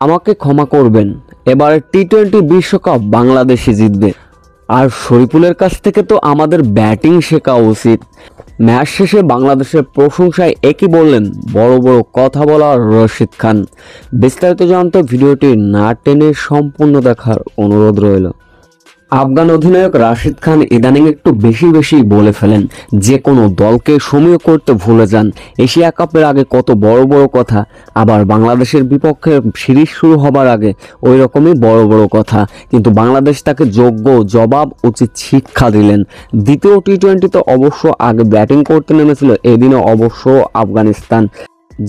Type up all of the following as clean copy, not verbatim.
আমাকে ক্ষমা করবেন, এবারে টি-20 বিশ্বকাপ বাংলাদেশই জিতবে। আর শরীফুলের কাছ থেকে তো আমাদের ব্যাটিং শেখা উচিত। ম্যাচ শেষে বাংলাদেশের প্রশংসায় একই বললেন বড় বড় কথা বলা রশিদ খান। বিস্তারিত জানতে ভিডিওটি না টেনে সম্পূর্ণ দেখার অনুরোধ রইল। আফগান অধিনায়ক রাশিদ খান ইদানিং একটু বেশি বলে ফেলেন, যে কোনো দলকে সমীহ করতে ভুলে যান। এশিয়া কাপের আগে কত বড় বড় কথা, আবার বাংলাদেশের বিপক্ষে সিরিজ শুরু হবার আগে ওই রকমই বড় কথা, কিন্তু বাংলাদেশ তাকে যোগ্য জবাব উচিত শিক্ষা দিলেন। দ্বিতীয় টি-20 তো অবশ্য আগে ব্যাটিং করতে নেমেছিল এদিনও অবশ্য আফগানিস্তান,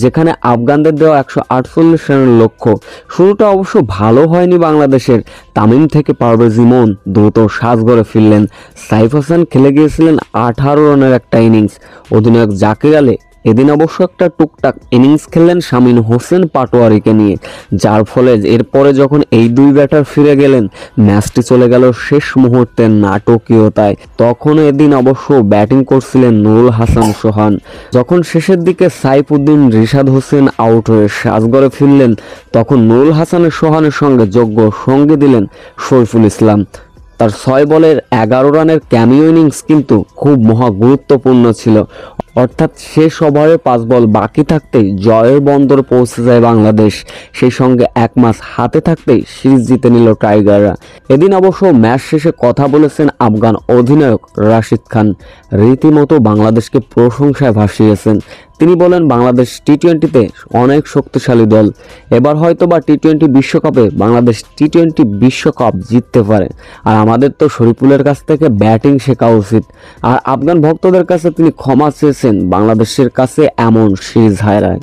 যেখানে আফগানদের দেওয়া 148 রানের লক্ষ্য। শুরুটা অবশ্য ভালো হয়নি বাংলাদেশের। তামিম থেকে পারভেজ ইমন দ্রুত সাজঘরে ফিরলেন। সাইফ হাসান খেলে গিয়েছিলেন 18 রানের একটা ইনিংস। অধিনায়ক জাকির আলী এদিন অবশ্য একটা টুকটাক ইনিংস খেললেন শামীম হোসেন পাটোয়ারিকে নিয়ে, যার ফলে এরপরে যখন এই দুই ব্যাটার ফিরে গেলেন ম্যাচটি চলে গেল শেষ মুহূর্তের নাটকীয়তায়। তখন এদিন অবশ্য ব্যাটিং করছিলেন নুরুল হাসান সোহান। যখন শেষের দিকে সাইফুদ্দিন রিশাদ হোসেন আউট হয়ে সাজঘরে ফিরলেন, তখন নুরুল হাসানের সোহানের সঙ্গে যোগ্য সঙ্গী দিলেন শরীফুল ইসলাম। তার 6 বলের 11 রানের ক্যামিও ইনিংস কিন্তু খুব মহা গুরুত্বপূর্ণ ছিল। অর্থাৎ শেষ ওভারে 5 বল বাকি থাকতেই জয়ের বন্দর পৌঁছে যায় বাংলাদেশ। সেই সঙ্গে 1 ম্যাচ হাতে থাকতেই সিরিজ জিতে নিল টাইগাররা। এদিন অবশ্য ম্যাচ শেষে কথা বলেছেন আফগান অধিনায়ক রাশিদ খান। রীতিমতো বাংলাদেশকে প্রশংসায় ভাসিয়েছেন। তিনি বলেন, বাংলাদেশ টি-20তে অনেক শক্তিশালী দল। এবার হয়তোবা টি-20 বিশ্বকাপে বাংলাদেশ টি-20 বিশ্বকাপ জিততে পারে। আর আমাদের তো শরীফুলের কাছ থেকে ব্যাটিং শেখা উচিত। আর আফগান ভক্তদের কাছে তিনি ক্ষমা চেয়েছেন বাংলাদেশের কাছে এমন সিরিজ হারায়।